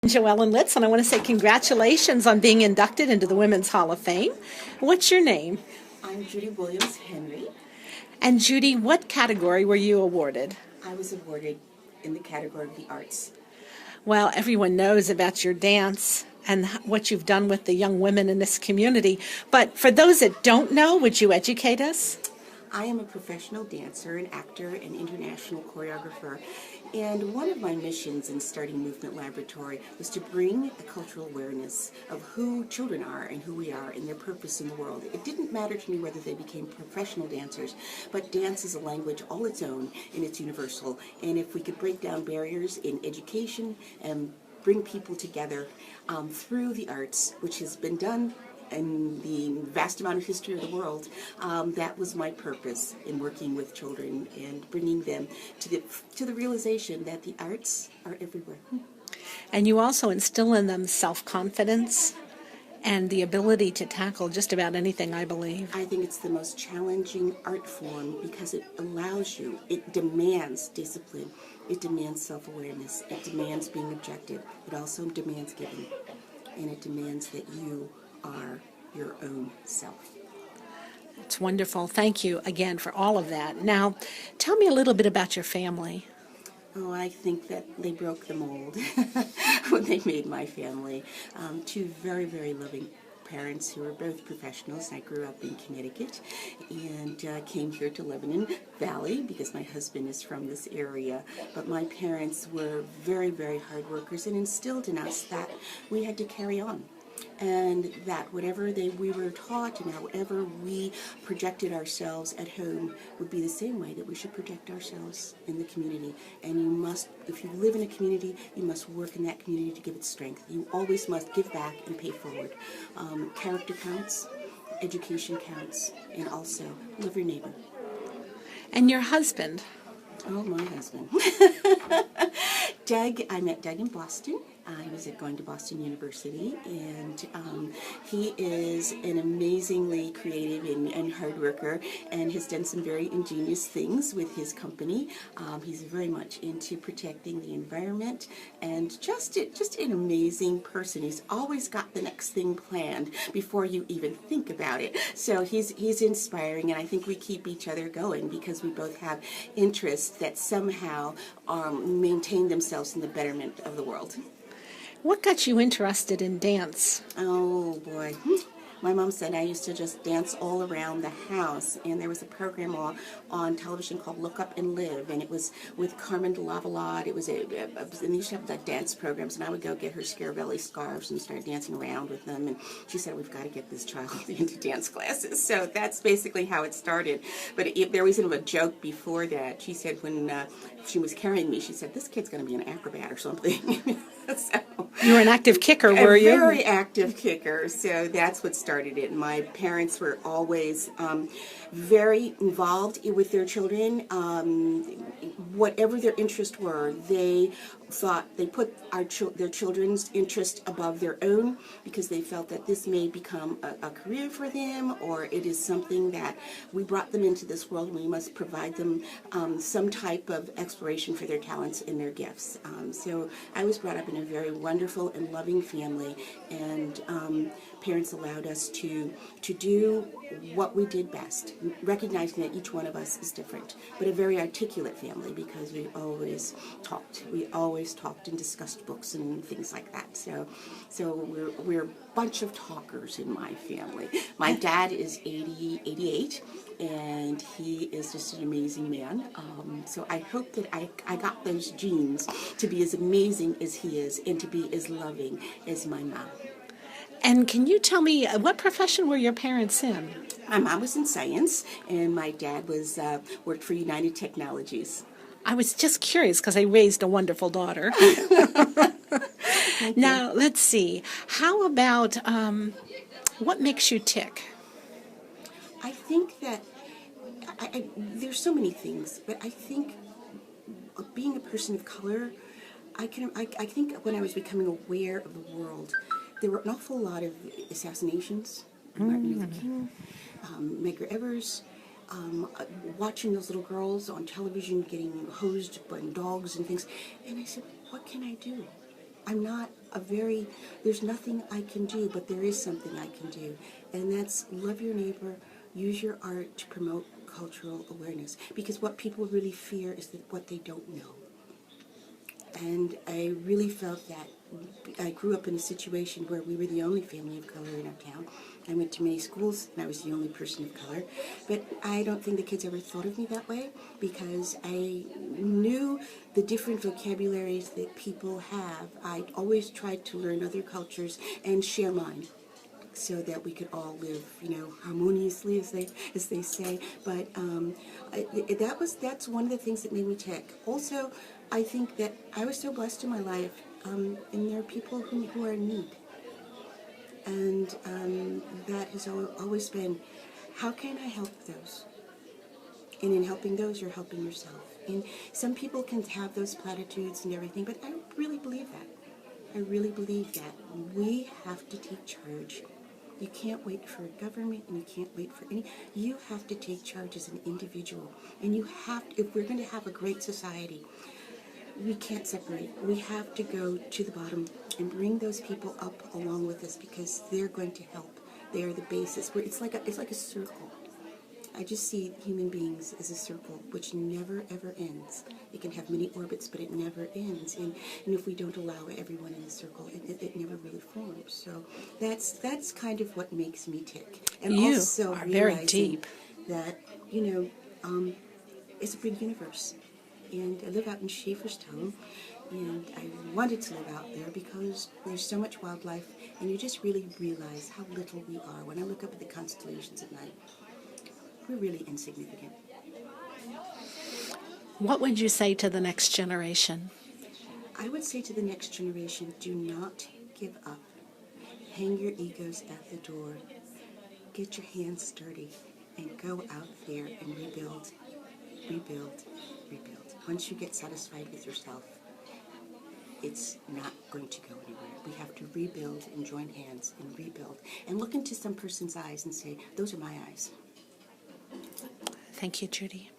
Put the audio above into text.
Joellen Litz, and I want to say congratulations on being inducted into the Women's Hall of Fame. What's your name? I'm Judy Williams Henry. And Judy, what category were you awarded? I was awarded in the category of the arts. Well, everyone knows about your dance and what you've done with the young women in this community. But for those that don't know, would you educate us? I am a professional dancer, an actor, and international choreographer. And one of my missions in starting Movement Laboratory was to bring a cultural awareness of who children are and who we are and their purpose in the world. It didn't matter to me whether they became professional dancers, but dance is a language all its own and it's universal. And if we could break down barriers in education and bring people together through the arts, which has been done in the vast amount of history of the world, that was my purpose in working with children and bringing them to the realization that the arts are everywhere. And you also instill in them self-confidence and the ability to tackle just about anything, I believe. I think it's the most challenging art form because it allows you, it demands discipline, it demands self-awareness, it demands being objective, it also demands giving, and it demands that you are your own self. It's wonderful. Thank you again for all of that. Now, tell me a little bit about your family. Oh, I think that they broke the mold when they made my family. Two very, very loving parents who were both professionals. I grew up in Connecticut and came here to Lebanon Valley because my husband is from this area. But my parents were very, very hard workers and instilled in us that we had to carry on. And that whatever we were taught and however we projected ourselves at home would be the same way that we should project ourselves in the community. And you must, if you live in a community, you must work in that community to give it strength. You always must give back and pay forward. Character counts, education counts, and also love your neighbor. And your husband? Oh, my husband. Doug, I met Doug in Boston. I was going to Boston University, and he is an amazingly creative and hard worker and has done some very ingenious things with his company. He's very much into protecting the environment and just an amazing person. He's always got the next thing planned before you even think about it. So he's inspiring, and I think we keep each other going because we both have interests that somehow maintain themselves in the betterment of the world. What got you interested in dance? Oh, boy. My mom said I used to just dance all around the house, and there was a program on television called Look Up and Live, and it was with Carmen de Lavalade. It was and they used to have like dance programs, and I would go get her Scarabelli scarves and start dancing around with them, and she said, we've got to get this child into dance classes. So that's basically how it started. But there was a joke before that. She said when she was carrying me, she said, this kid's going to be an acrobat or something. So, you were an active kicker, were you? A very active kicker, so that's what started it. My parents were always very involved with their children. Whatever their interests were, they thought they put their children's interest above their own because they felt that this may become a career for them, or it is something that we brought them into this world and we must provide them some type of exploration for their talents and their gifts. So I was brought up in a very wonderful and loving family, and parents allowed us to do what we did best, recognizing that each one of us is different, but a very articulate family because we always talked. We always talked and discussed books and things like that. So we're a bunch of talkers in my family. My dad is 88, and he is just an amazing man. So I hope that I got those genes to be as amazing as he is and to be as loving as my mom. And can you tell me, what profession were your parents in? My mom was in science, and my dad worked for United Technologies. I was just curious because I raised a wonderful daughter. Now, let's see. How about what makes you tick? I think that there's so many things, but I think being a person of color, I think when I was becoming aware of the world, there were an awful lot of assassinations. Martin Luther King, Medgar Evers, watching those little girls on television getting hosed by dogs and things. And I said, what can I do? I'm not there's nothing I can do, but there is something I can do. And that's love your neighbor, use your art to promote cultural awareness. Because what people really fear is that what they don't know. And I really felt that. I grew up in a situation where we were the only family of color in our town. I went to many schools and I was the only person of color. But I don't think the kids ever thought of me that way because I knew the different vocabularies that people have. I always tried to learn other cultures and share mine, so that we could all live, harmoniously, as they say. But that's one of the things that made me tick. Also, I think that I was so blessed in my life, and there are people who are in need, and that has always been, how can I help those? And in helping those, you're helping yourself. And some people can have those platitudes and everything, but I really believe that. I really believe that we have to take charge. You can't wait for a government, and you can't wait for you have to take charge as an individual. And if we're going to have a great society, we can't separate. We have to go to the bottom and bring those people up along with us because they're going to help. They are the basis. It's like a circle. I just see human beings as a circle which never ever ends. It can have many orbits, but it never ends. And if we don't allow everyone in the circle, it never really forms. So that's kind of what makes me tick. And You also are very realizing deep. that it's a big universe. And I live out in Schaeferstown, and I wanted to live out there because there's so much wildlife, and you just really realize how little we are. When I look up at the constellations at night, we're really insignificant. What would you say to the next generation? I would say to the next generation, do not give up. Hang your egos at the door. Get your hands dirty and go out there and rebuild, rebuild, rebuild. Once you get satisfied with yourself, it's not going to go anywhere. We have to rebuild and join hands and rebuild and look into some person's eyes and say, those are my eyes. Thank you, Judy.